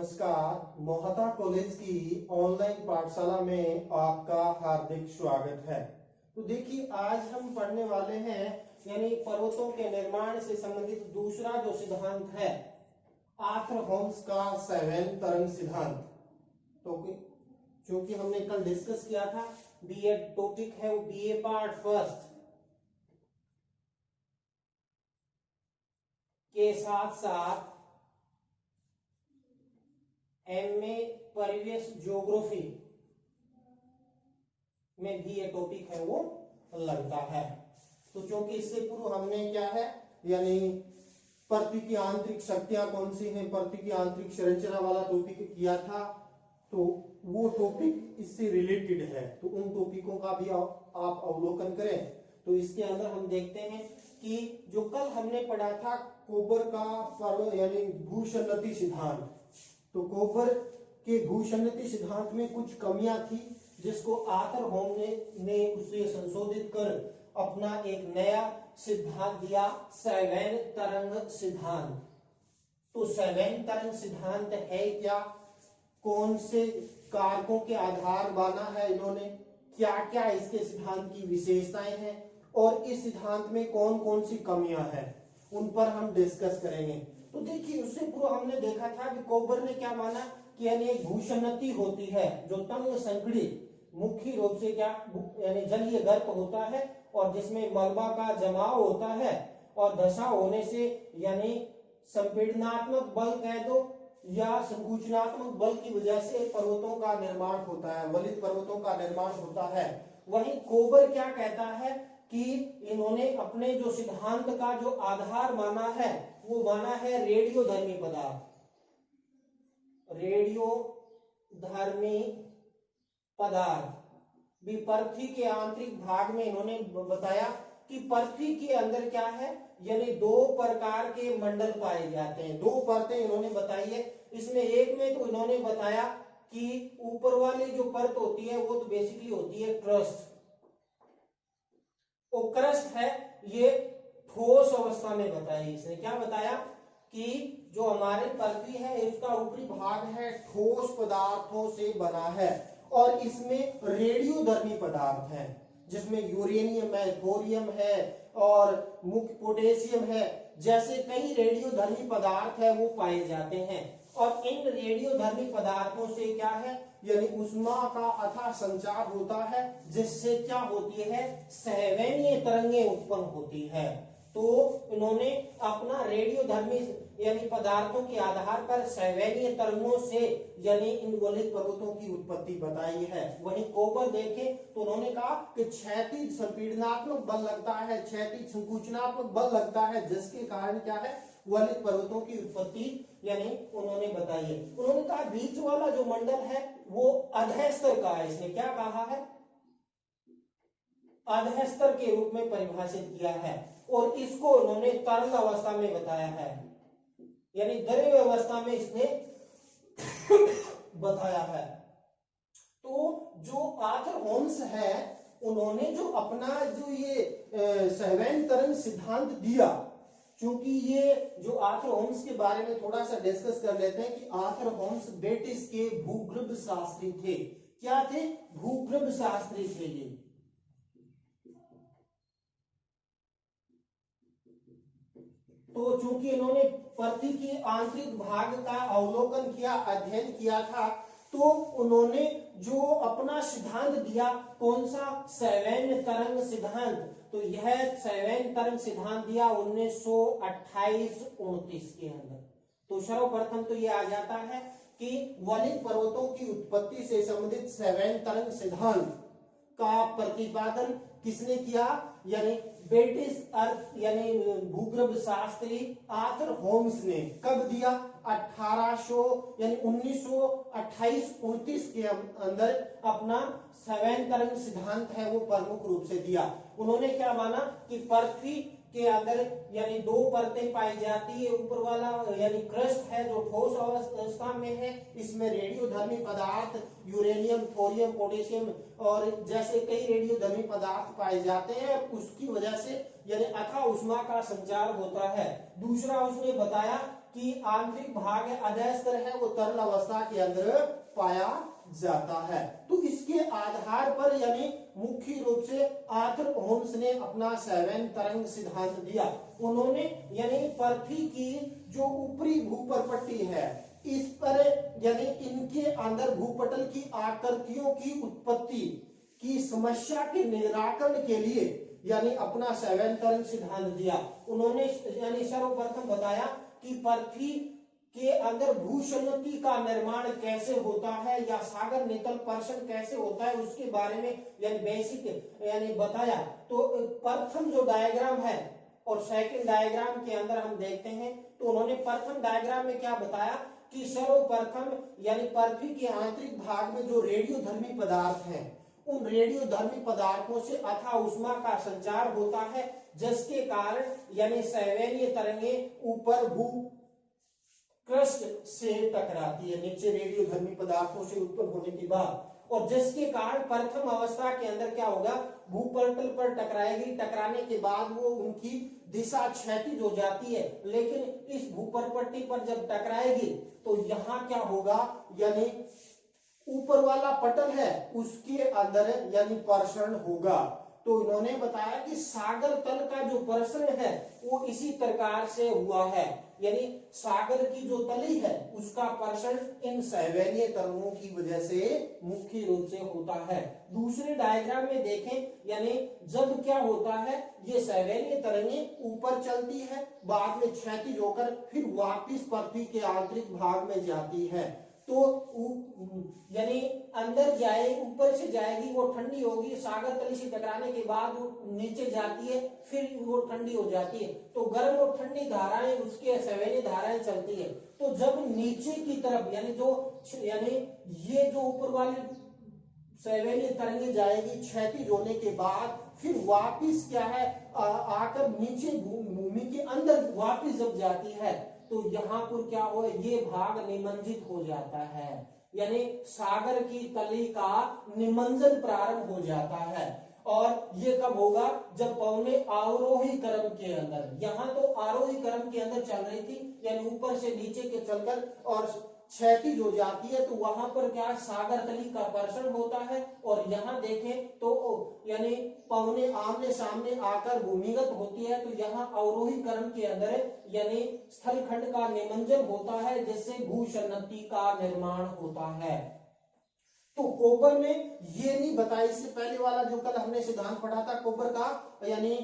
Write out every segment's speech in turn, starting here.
नमस्कार। मोहता कॉलेज की ऑनलाइन पाठशाला में आपका हार्दिक स्वागत है। तो देखिए, आज हम पढ़ने वाले हैं यानी पर्वतों के निर्माण से संबंधित दूसरा जो सिद्धांत है, आर्थर होम्स का सैवेन तरंग सिद्धांत। तो क्योंकि हमने कल डिस्कस किया था, बीए टॉपिक है वो बीए पार्ट फर्स्ट के साथ साथ एमए परिवेश ज्योग्राफी में भी ये टॉपिक है वो लगता है। तो क्योंकि इससे पूर्व हमने क्या है यानी पृथ्वी की आंतरिक शक्तियां कौन सी हैं, पृथ्वी की आंतरिक संरचना वाला टॉपिक किया था, तो वो टॉपिक इससे रिलेटेड है। तो उन टॉपिकों का भी आप अवलोकन करें। तो इसके अंदर हम देखते हैं कि जो कल हमने पढ़ा था कोबर का पर्व यानी भूसन्नति सिद्धांत, तो कोबर के भूसन्नति सिद्धांत में कुछ कमियां थी जिसको आर्थर होम ने उसे संशोधित कर अपना एक नया सिद्धांत दिया, सैवेन तरंग सिद्धांत। तो सैवेन तरंग सिद्धांत है क्या, कौन से कारकों के आधार माना है इन्होंने, क्या क्या इसके सिद्धांत की विशेषताएं हैं और इस सिद्धांत में कौन कौन सी कमियां हैं, उन पर हम डिस्कस करेंगे। तो देखिए, उससे पूर्व हमने देखा था कि कोबर ने क्या माना कि यानी एक भूसन्नति होती है जो तंग संकड़ी मुख्य रूप से क्या यानी जलीय गर्त होता है और जिसमें मलबा का जमाव होता है और दशा होने से यानी संपीड़नात्मक बल कह दो या संकुचनात्मक बल की वजह से पर्वतों का निर्माण होता है, वलित पर्वतों का निर्माण होता है। वहीं कोबर क्या कहता है कि इन्होंने अपने जो सिद्धांत का जो आधार माना है वो माना है रेडियोधर्मी पदार्थ। रेडियोधर्मी पदार्थ भी पृथ्वी के आंतरिक भाग में इन्होंने बताया कि पृथ्वी के अंदर क्या है यानी दो प्रकार के मंडल पाए जाते हैं, दो परतें इन्होंने बताई है। इसमें एक में तो इन्होंने बताया कि ऊपर वाली जो परत होती है वो तो बेसिकली होती है क्रस्ट, वो क्रस्ट है ये ठोस अवस्था में बताई। इसने क्या बताया कि जो हमारे पृथ्वी है इसका ऊपरी भाग है ठोस पदार्थों से बना है और इसमें रेडियोधर्मी पदार्थ है जिसमें यूरेनियम है, थोरियम है और मुख्य पोटेशियम है, जैसे कई रेडियोधर्मी पदार्थ है वो पाए जाते हैं। और इन रेडियोधर्मी पदार्थों से क्या है यानी ऊष्मा का अथाह संचार होता है जिससे क्या होती है सैवेनीय तरंगें उत्पन्न होती है। तो इन्होंने अपना रेडियोधर्मी यानी पदार्थों के आधार पर सैवेनीय तरंगों से यानी इन वलित पर्वतों की उत्पत्ति बताई है। वहीं कोबर देखें तो उन्होंने कहा कि क्षैतिज संपीड़नात्मक बल लगता है, क्षैतिज संकुचनात्मक बल लगता है जिसके कारण क्या है वलित पर्वतों की उत्पत्ति यानी उन्होंने बताई है। उन्होंने कहा बीच वाला जो मंडल है वो अधस्तर का है। इसने क्या कहा है, अधस्तर के रूप में परिभाषित किया है और इसको उन्होंने तरल अवस्था में बताया है यानी द्रव्य अवस्था में इसने बताया है। तो जो आर्थर होम्स है उन्होंने जो अपना जो ये सैवेन तरंग सिद्धांत दिया, क्योंकि ये जो आर्थर होम्स के बारे में थोड़ा सा डिस्कस कर लेते हैं कि आर्थर होम्स ब्रिटिश के भूगर्भ शास्त्री थे। क्या थे? भूगर्भ शास्त्री थे ये। तो चूंकि इन्होंने पृथ्वी के आंतरिक भाग का अवलोकन किया, अध्ययन किया था, तो उन्होंने जो अपना सिद्धांत दिया कौन सा, सैवेन तरंग सिद्धांत। तो यह सैवेन तरंग सिद्धांत दिया 1928-29 के अंदर। तो सर्वप्रथम तो यह आ जाता है कि वलित पर्वतों की उत्पत्ति से संबंधित सैवेन तरंग सिद्धांत का प्रतिपादन किसने किया यानी ब्रिटिश अर्थ यानी भूगर्भ शास्त्री आर्थर होम्स ने। कब दिया? 1800 यानी 1928-29 के अंदर अपना सैवेन तरंग सिद्धांत है वो प्रमुख रूप से दिया। उन्होंने क्या माना कि पृथ्वी के अंदर यानी दो परतें पाई जाती है, ऊपर वाला यानी क्रस्ट है जो ठोस अवस्था में है, इसमें रेडियोधर्मी पदार्थ यूरेनियम, थोरियम, पोटेशियम और जैसे कई रेडियोधर्मी पदार्थ पाए जाते हैं, उसकी वजह से यानी अथाह ऊष्मा का संचार होता है। दूसरा उसने बताया कि आंतरिक भाग अधस्तर है वो तरल अवस्था के अंदर पाया जाता है। तो इसके आधार पर यानी मुख्य रूप से आर्थर होम्स ने अपना सैवेन तरंग सिद्धांत दिया। उन्होंने यानी पृथ्वी की जो ऊपरी भूपरपट्टी है इस पर यानी इनके अंदर भूपटल की आकृतियों की उत्पत्ति की समस्या के निराकरण के लिए यानी अपना सैवेन तरंग सिद्धांत दिया। उन्होंने यानी सर्वप्रथम बताया कि पृथ्वी के अंदर भूसन्नति का निर्माण कैसे होता है या सागर नितल पर्शन कैसे होता है उसके बारे में यानी बेसिक यानी बताया। तो प्रथम जो डायग्राम है और सेकंड डायग्राम के अंदर हम देखते हैं तो उन्होंने प्रथम डायग्राम में क्या बताया कि सर्वप्रथम यानी पृथ्वी के आंतरिक भाग में जो रेडियोधर्मी पदार्थ हैं उन रेडियोधर्मी पदार्थों से अथाह उष्मा का संचार होता है जिसके कारण यानी सैवेनीय तरंगे ऊपर भू क्रस्ट से टकराती है, नीचे रेडियोधर्मी पदार्थों से उत्पन्न होने के बाद, और जिसके कारण प्रथम अवस्था के अंदर क्या होगा भूपटल पर टकराएगी। टकराने के बाद वो उनकी दिशा क्षैतिज हो जाती है, लेकिन इस भूपरपट्टी पर जब टकराएगी तो यहाँ क्या होगा यानी ऊपर वाला पटल है उसके अंदर यानी प्रसरण होगा। तो इन्होंने बताया कि सागर तल का जो प्रसरण है वो इसी प्रकार से हुआ है, यानी सागर की जो तली है उसका प्रसरण इन सैवेनीय तरंगों की वजह से मुख्य रूप से होता है। दूसरे डायग्राम में देखें यानी जब क्या होता है ये सैवेनीय तरंगे ऊपर चलती है बाद में क्षैतिज होकर फिर वापिस पृथ्वी के आंतरिक भाग में जाती है, तो यानी अंदर जाए ऊपर से जाएगी वो ठंडी होगी, सागर तली से टकराने के बाद वो नीचे जाती है फिर वो ठंडी हो जाती है। तो गर्म और ठंडी धाराएं उसके सैवेनीय धाराएं चलती है। तो जब नीचे की तरफ यानी ये जो ऊपर वाली सैवेनीय तरंगे जाएगी क्षैतिज होने के बाद फिर वापिस क्या है आकर नीचे भूमि के अंदर वापिस जब जाती है तो यहाँ पर क्या हो ये भाग निमंजित हो जाता है, यानी सागर की तली का निमंजन प्रारंभ हो जाता है। और ये कब होगा जब पौने आरोही क्रम के अंदर, यहाँ तो आरोही क्रम के अंदर चल रही थी यानी ऊपर से नीचे के चलकर और क्षैतिज हो जाती है, तो वहां पर क्या सागर तली का प्रसरण होता है। और यहाँ देखें तो यानी पौने आमने सामने आकर भूमिगत होती है, तो यहाँ अवरोही क्रम के अंदर यानी स्थलखंड का निमंजन होता है जिससे भूसन्नति का निर्माण होता है। तो कोबर ने ये नहीं बताया, इससे पहले वाला जो कल हमने सिद्धांत पढ़ा था कोबर का यानी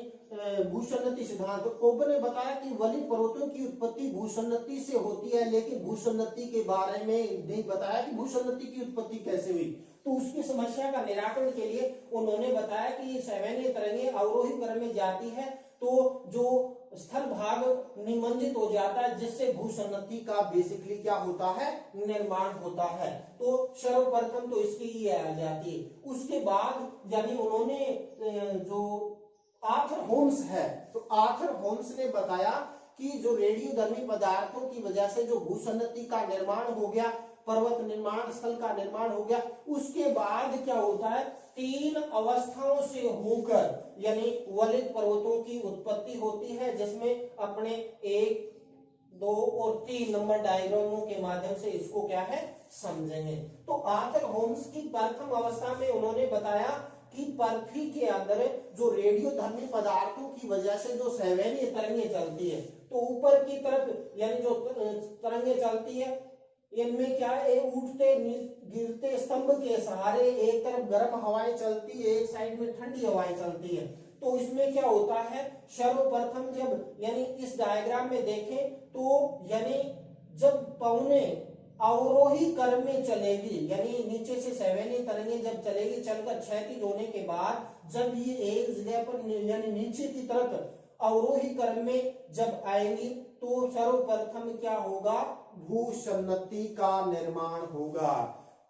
भूसन्नति सिद्धांत, तो कोबर ने बताया कि वलित पर्वतों की उत्पत्ति भूसन्नति से होती है, लेकिन भूसन्नति के बारे में नहीं बताया कि भूसन्नति की उत्पत्ति कैसे हुई। तो उसकी समस्या का निराकरण के लिए उन्होंने बताया कि ये सैवेनीय तरंगे अवरोही क्रम में जाती है तो जो स्थल भाग निमंजित हो जाता है जिससे भूसन्नति का बेसिकली क्या होता है निर्माण होता है। तो सर्वप्रथम तो इसकी ये आ जाती है। उसके बाद यानी उन्होंने जो आर्थर होम्स है तो आर्थर होम्स ने बताया कि जो रेडियोधर्मी पदार्थों की वजह से जो भूसन्नति का निर्माण हो गया, पर्वत निर्माण स्थल का निर्माण हो गया, उसके बाद क्या होता है 3 अवस्थाओं से होकर यानी वलित पर्वतों की उत्पत्ति होती है, जिसमें अपने 1, 2 और 3 नंबर डायग्रामों के माध्यम से इसको क्या है समझेंगे। तो आर्थर होम्स की प्रथम अवस्था में उन्होंने बताया कि पृथ्वी के अंदर जो रेडियोधर्मी पदार्थों की वजह से जो सैवेनीय तरंगे चलती है, तो ऊपर की तरफ यानी जो तरंगे चलती है इनमें क्या है उठते गिरते स्तंभ के सहारे एक तरफ गर्म हवाएं चलती है, एक साइड में ठंडी हवाएं चलती है। तो इसमें क्या होता है सर्वप्रथम जब यानी इस डायग्राम में देखें तो यानी जब पौने अवरोही क्रम में चलेगी यानी नीचे से सैवेनीय तरंगे जब चलेगी चलकर क्षैतिज होने के बाद जब ये एक जगह पर यानी नीचे की तरफ अवरोही क्रम में जब आएंगी तो सर्वप्रथम क्या होगा भूसन्नति का निर्माण होगा।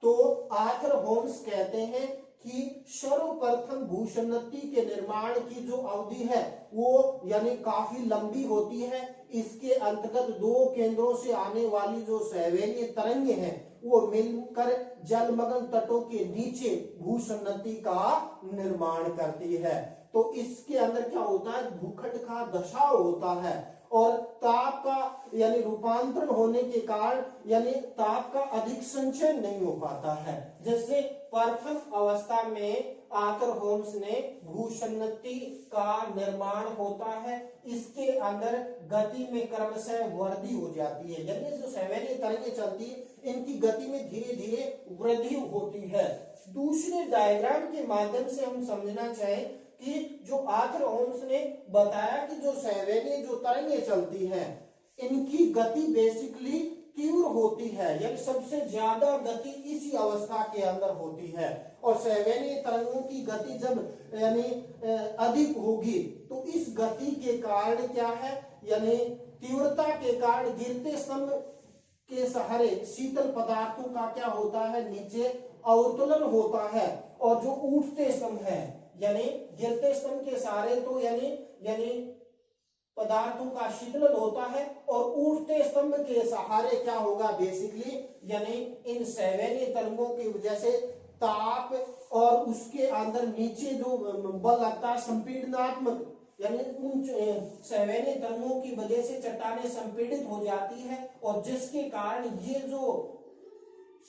तो आर्थर होम्स कहते हैं कि सर्वप्रथम भूसन्नति के निर्माण की जो अवधि है वो यानी काफी लंबी होती है। इसके अंतर्गत 2 केंद्रों से आने वाली जो सैवेनीय तरंगे हैं वो मिलकर जलमग्न तटों के नीचे भूसन्नति का निर्माण करती है। तो इसके अंदर क्या होता है भूखंड का धसाव होता है और ताप का यानी रूपांतरण होने के कारण यानी ताप का अधिक संचय नहीं हो पाता है। जैसे प्रथम अवस्था में आर्थर होम्स ने भूसन्नति का निर्माण होता है, इसके अंदर गति में क्रमशः वृद्धि हो जाती है, यानी जो सेवेनिय तरंगें चलती है इनकी गति में धीरे धीरे वृद्धि होती है। दूसरे डायग्राम के माध्यम से हम समझना चाहें कि जो आर्थर होम्स ने बताया कि जो सेवेनिय जो तरंगें चलती हैं इनकी गति बेसिकली तीव्र होती है, यानी सबसे ज्यादा गति इसी अवस्था के अंदर होती है। और सेवेनिय तरंगों की गति जब यानी अधिक होगी तो इस गति के कारण क्या है, यानी तीव्रता के कारण गिरते स्तंभ के सहारे शीतल पदार्थों का क्या होता है, नीचे अवतुलन होता है। और जो उठते स्तंभ है यानी गिरते स्तंभ के सहारे तो यानी पदार्थों का शीतलन होता है, और उठते स्तंभ के सहारे क्या होगा बेसिकली, यानी इन सेवेनिय तरंगों की वजह से ताप और उसके अंदर नीचे जो बल लगता है संपीड़नात्मक, यानी उन सेवेनिय तरंगों की वजह से चट्टानें संपीड़ित हो जाती है, और जिसके कारण ये जो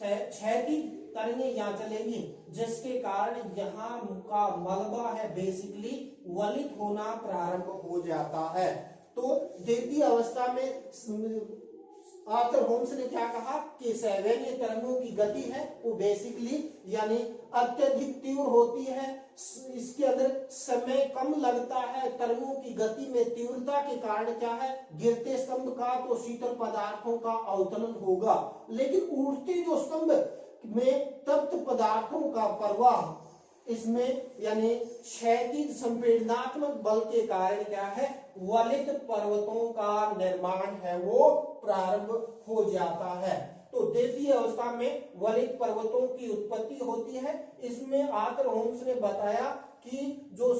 क्षैतिज तरंगें यहाँ चलेगी, जिसके कारण यहाँ का मलबा है बेसिकली वलित होना प्रारंभ हो जाता है। तो द्वितीय अवस्था में आर्थर होम्स ने क्या कहा कि सेवेनिय तरंगों की गति है वो बेसिकली यानी अत्यधिक तीव्र होती है, इसके अंदर समय कम लगता है, तरंगों की गति में तीव्रता के कारण क्या है, गिरते स्तंभ का तो शीतल पदार्थों का अवतरण होगा, लेकिन उठते जो स्तंभ में तप्त पदार्थों का प्रवाह इसमें यानी क्षैतिज संपीड़नात्मक बल के कारण क्या है, वलित पर्वतों का निर्माण है वो प्रारंभ हो जाता है। तो द्वितीय अवस्था में वलित पर्वतों की उत्पत्ति होती है। इसमें आर्थर होम्स ने बताया कि जो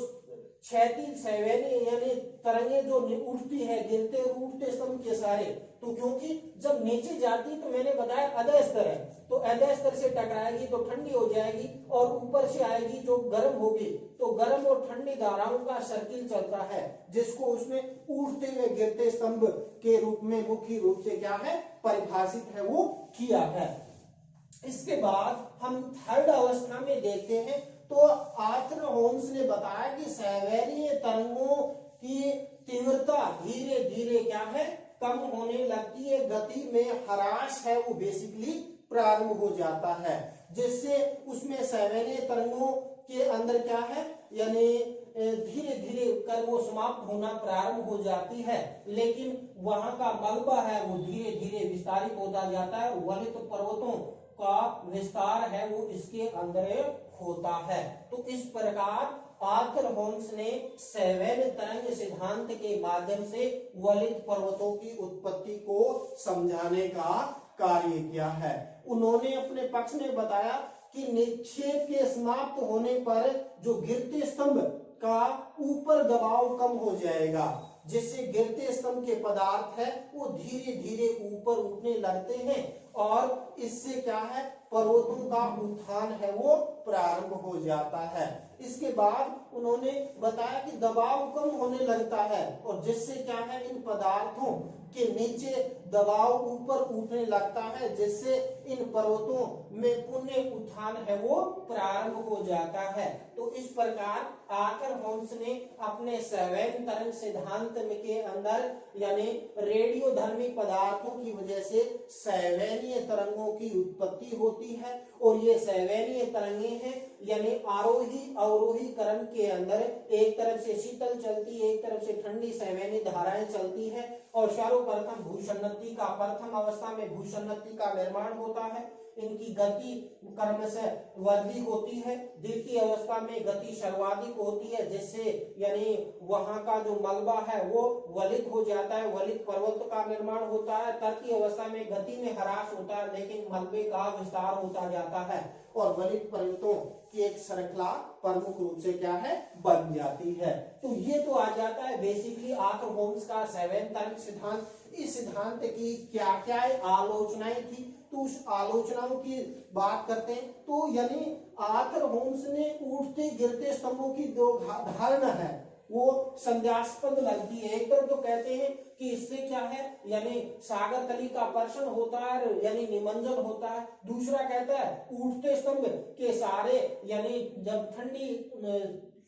क्षैतिज सेवेनिय यानी तरंगें जो उठती है गिरते और उठते स्तंभ के सारे, तो क्योंकि जब नीचे जाती तो मैंने बताया अधः स्तर है, तो अधः स्तर से टकराएगी तो ठंडी हो जाएगी, और ऊपर से आएगी जो गर्म होगी तो गर्म और ठंडी धाराओं का सर्किल चलता है, जिसको उसने उठते हुए गिरते स्तंभ के रूप में मुख्य रूप से क्या है परिभाषित है वो किया है। इसके बाद हम थर्ड अवस्था में देखते हैं, तो आर्थर होम्स ने बताया कि सेवेनिय तरंगों की तीव्रता धीरे धीरे क्या है कम होने लगती है, गति में ह्रास है वो बेसिकली प्रारंभ हो जाता है, जिससे उसमें सेवेनिय तरंगों के अंदर क्या है यानी धीरे धीरे कर वो समाप्त होना प्रारंभ हो जाती है, लेकिन वहां का मलबा है वो धीरे धीरे विस्तारित होता जाता है, वलित पर्वतों का विस्तार है वो इसके अंदर होता है। तो इस प्रकार आर्थर होम्स ने सेवेन तरंग सिद्धांत के माध्यम से वलित पर्वतों की उत्पत्ति को समझाने का कार्य किया है। उन्होंने अपने पक्ष में बताया कि निक्षेप के समाप्त होने पर जो गिरते स्तंभ का ऊपर दबाव कम हो जाएगा, जिससे गिरते स्तंभ के पदार्थ है वो धीरे धीरे ऊपर उठने लगते हैं, और इससे क्या है पर्वतों का उत्थान है वो प्रारंभ हो जाता है। इसके बाद उन्होंने बताया कि दबाव कम होने लगता है, और जिससे क्या है इन पदार्थों के नीचे दबाव ऊपर उठने लगता है, जिससे इन पर्वतों में पुनः उत्थान है वो प्रारंभ हो जाता है। तो इस प्रकार आर्थर होम्स ने अपने सेवेन तरंग सिद्धांत के अंदर यानी रेडियोधर्मी पदार्थों की वजह से सेवेनीय तरंगों की उत्पत्ति होती है, और ये सेवेनीय तरंगें हैं यानी आरोही अवरोही क्रम के अंदर एक तरफ से शीतल चलती है, एक तरफ से ठंडी सेवेनी धाराएं चलती है, और सर्वप्रथम भूसन्नति का प्रथम अवस्था में भूसन्नति का निर्माण होता है, इनकी गति क्रमशः वृद्धि होती है। द्वितीय अवस्था में गति सर्वाधिक होती है, जिससे यानी वहां का जो मलबा है वो वलित हो जाता है, वलित पर्वत का निर्माण होता है। तृतीय अवस्था में गति में ह्रास होता है, लेकिन मलबे का विस्तार होता जाता है, और वलित पर्वतों की एक श्रृंखला प्रमुख रूप से क्या है बन जाती है। तो ये तो आ जाता है बेसिकली आर्थर होम्स का सेवेन तरंग सिद्धांत। इस सिद्धांत की क्या क्या आलोचनाएं थी, तो उस आलोचनाओं की बात करते हैं। तो यानी आर्थर होम्स ने उठते गिरते स्तंभों की जो धारणा है वो संदेहास्पद लगती है। एक तरफ तो कहते हैं कि इससे क्या है, यानी सागर तली का पर्शन होता है, यानी निमंजन होता है। दूसरा कहता है उठते स्तंभ के सारे, यानी जब ठंडी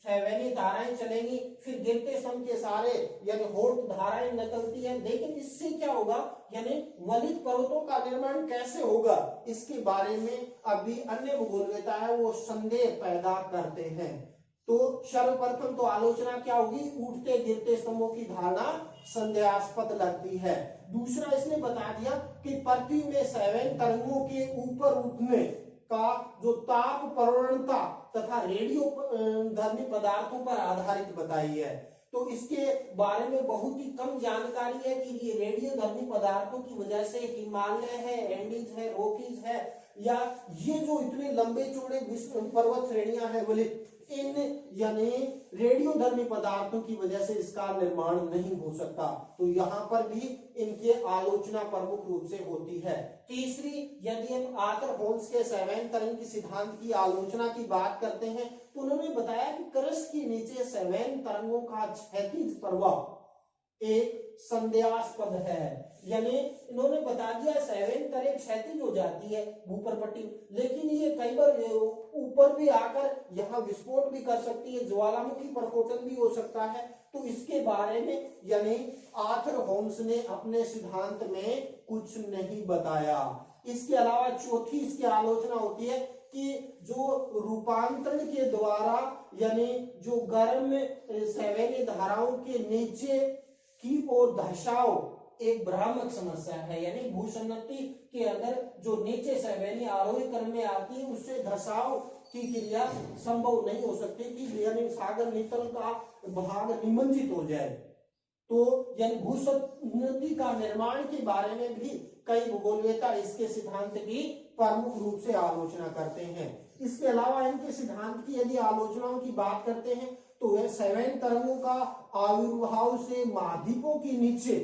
सैवैनी धाराएं चलेंगी, फिर गिरते स्तंभ के सारे यानी होठ धाराएं निकलती है। लेकिन इससे क्या होगा, यानी वलित पर्वतों का निर्माण कैसे होगा, इसके बारे में अभी अन्य भूगोलवेता है वो संदेह पैदा करते हैं। तो सर्वप्रथम तो आलोचना क्या होगी, उठते गिरते स्तंभों की धारणा संदेहास्पद लगती है। दूसरा इसने बता दिया कि पृथ्वी में सैवैन तरंगों के ऊपर उठने का जो ताप प्रवणता तथा रेडियो धर्मी पदार्थों पर आधारित बताई है। तो इसके बारे में बहुत ही कम जानकारी है कि ये रेडियो धर्मी पदार्थों की वजह से हिमालय है, एंडीज है, रॉकीज है, या ये जो इतने लंबे चौड़े पर्वत श्रेणियां हैं बोले, इन यानी रेडियो धर्मी पदार्थों की वजह से इसका निर्माण नहीं हो सकता। तो यहाँ पर भी इनकी आलोचना प्रमुख रूप से होती है। तीसरी, यदि हम आर्थर होम्स के सैवैन तरंग की सिद्धांत की आलोचना की बात करते हैं तो उन्होंने बताया कि क्रस्ट के नीचे सैवैन तरंगों का क्षैतिज प्रवाह एक संदेहास्पद है। यानी इन्होंने बता दिया सैवैन तरंग क्षैतिज हो जाती है ऊपर पट्टी, लेकिन ये कई बार ऊपर भी आकर यहाँ विस्फोट भी कर सकती है, ज्वालामुखी प्रस्फोटन भी हो सकता है। तो इसके बारे में यानी आर्थर होम्स ने अपने सिद्धांत में कुछ नहीं बताया। इसके अलावा चौथी इसकी आलोचना होती है कि जो रूपांतरण के द्वारा यानी जो गर्म सैवैनी धाराओं के नीचे की ओर धसाव एक भ्रामक समस्या है। यानी भूसन्नति के अंदर जो नीचे सैवैनी आरोही क्रम में आती है उससे धसाव की क्रिया संभव नहीं हो सकती कि यानी सागर नितल का भाग निमंजित हो जाए। तो यानी भूसन्नति का निर्माण के बारे में भी कई भूगोलवेता इसके सिद्धांत की प्रमुख रूप से आलोचना करते हैं। इसके अलावा इनके सिद्धांत की यदि आलोचनाओं की बात करते हैं तो वह सैवैन तरंगों का आविर्भाव से महाद्वीपों के नीचे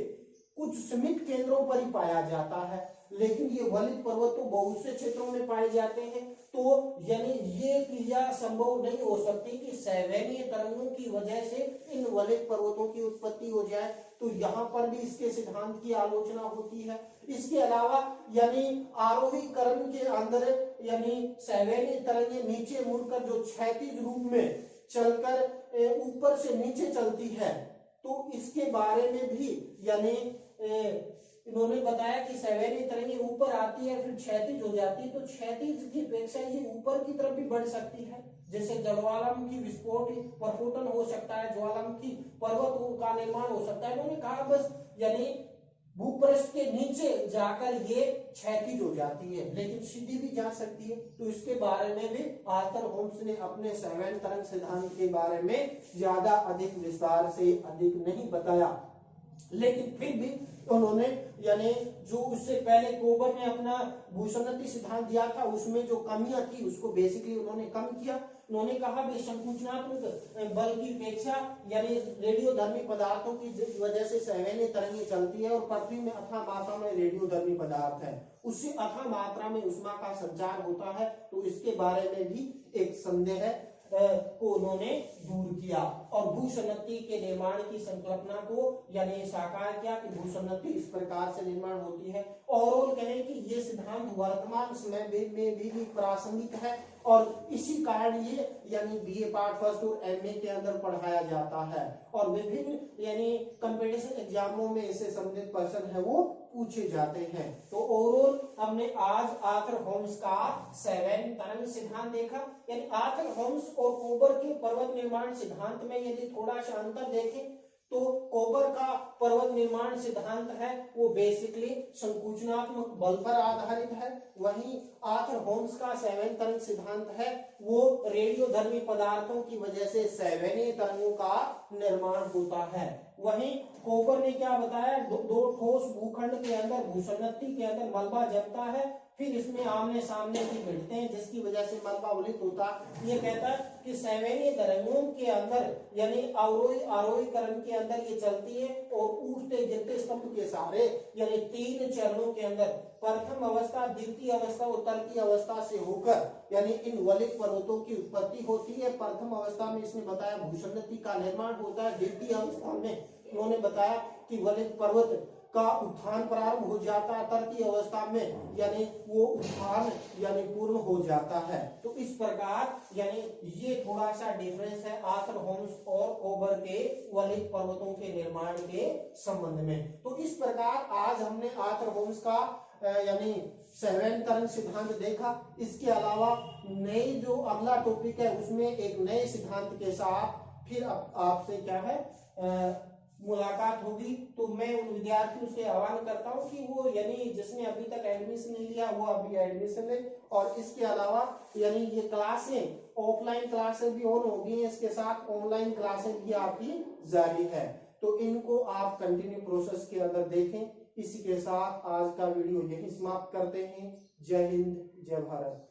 कुछ सीमित केंद्रों पर ही पाया जाता है, लेकिन ये वलित पर्वत तो बहुत से क्षेत्रों में पाए जाते हैं। तो यानी ये क्रिया संभव नहीं हो सकती कि सैवैनीय तरंगों की वजह से इन वलित पर्वतों की उत्पत्ति हो जाए। तो यहाँ पर भी इसके सिद्धांत की आलोचना होती है। इसके अलावा यानी आरोही क्रम के अंदर यानी सैवैनीय तरंगें नीचे मुड़कर जो क्षैतिज रूप में चलकर ऊपर से नीचे चलती है, तो इसके बारे में भी यानी इन्होंने बताया कि सैवैनी तरंगें ऊपर आती है फिर क्षैतिज हो जाती है, तो क्षैतिज की अपेक्षा ये ऊपर की तरफ भी बढ़ सकती है। जैसे ज्वालामुखी विस्फोट प्रस्फोटन हो सकता है, ज्वालामुखी पर्वतों का निर्माण हो सकता है। इन्होंने कहा बस यानी भूपृष्ठ के नीचे जाकर ये क्षैतिज हो जाती है, लेकिन सीधी भी जा सकती है। तो इसके बारे में भी आर्थर होम्स ने अपने सैवैन तरंग सिद्धांत के बारे में ज्यादा अधिक विस्तार से अधिक नहीं बताया। लेकिन फिर भी उन्होंने यानी जो उससे पहले कोबर ने अपना भूसन्नति सिद्धांत दिया था उसमें जो कमियां थी उसको बेसिकली उन्होंने कम किया। उन्होंने कहा भी संकुचनात्मक बल की अपेक्षा यानी रेडियोधर्मी पदार्थों की वजह से सैवैनी तरंगें चलती है और पृथ्वी में अथाह मात्रा में रेडियोधर्मी पदार्थ है, उससे अथाह मात्रा में उष्मा का संचार होता है। तो इसके बारे में भी एक संदेह को उन्होंने दूर किया और भूसन्नति के निर्माण की संकल्पना को यानी साकार किया कि भूसन्नति इस प्रकार से निर्माण होती है। ओवरऑल कहें कि ये सिद्धांत वर्तमान समय में भी प्रासंगिक है और इसी कारण ये यानी बीए पार्ट फर्स्ट और एमए के अंदर पढ़ाया जाता है और विभिन्न यानी कंपटीशन एग्जामों में इससे संबंधित प्रश्न है वो पूछे जाते हैं। तो ओवरऑल हमने आज आर्थर होम्स का सैवैन तरंग सिद्धांत देखा। यानी आर्थर होम्स और कोबर के पर्वत निर्माण सिद्धांत में यदि थोड़ा सा अंतर देखें तो कोबर का पर्वत निर्माण सिद्धांत है वो बेसिकली संकुचनात्मक बल पर आधारित है, वहीं आर्थर होम्स का सैवैन तरंग सिद्धांत है वो रेडियोधर्मी पदार्थों की वजह से सैवैनी तरंगों का निर्माण होता है। वहीं कोबर ने क्या बताया, दो ठोस भूखंड के अंदर भूसन्नति के अंदर मलबा जमता है, फिर इसमें आमने सामने की भिड़ते हैं जिसकी वजह से मलबा उलित होता। ये कहता है कि सैवैनी तरंगों के अंदर यानी अवरोही आरोही क्रम के अंदर ये चलती है और उठते गिरते स्तंभ के सहारे यानी 3 चरणों के अंदर प्रथम अवस्था, द्वितीय अवस्था और तृतीय अवस्था से होकर यानी इन वलित पर्वतों की उत्पत्ति होती है। प्रथम अवस्था में इसने बताया भूसंगति का निर्माण होता है। द्वितीय अवस्था में उन्होंने बताया कि वलित पर्वत का उत्थान प्रारंभ हो जाता है। तृतीय अवस्था में यानी वो उत्थान यानी पूर्ण हो जाता है। तो इस प्रकार यानी ये थोड़ा सा डिफरेंस है आर्थर होम्स और ओबर के वलित पर्वतों के निर्माण के संबंध में। तो इस प्रकार आज हमने आर्थर होम्स का यानी सहवैन तरंग सिद्धांत देखा। इसके अलावा नई जो अगला टॉपिक है उसमें एक नए सिद्धांत के साथ फिर आपसे क्या है मुलाकात होगी। तो मैं उन विद्यार्थियों से आह्वान करता हूं कि वो यानी जिसने अभी तक एडमिशन नहीं लिया वो अभी एडमिशन ले। और इसके अलावा यानी ये क्लासें ऑफलाइन क्लासें भी ऑन होगी, इसके साथ ऑनलाइन क्लासें भी आपकी जारी है। तो इनको आप कंटिन्यू प्रोसेस के अंदर देखें। इसी के साथ आज का वीडियो यही समाप्त करते हैं। जय हिंद, जय भारत।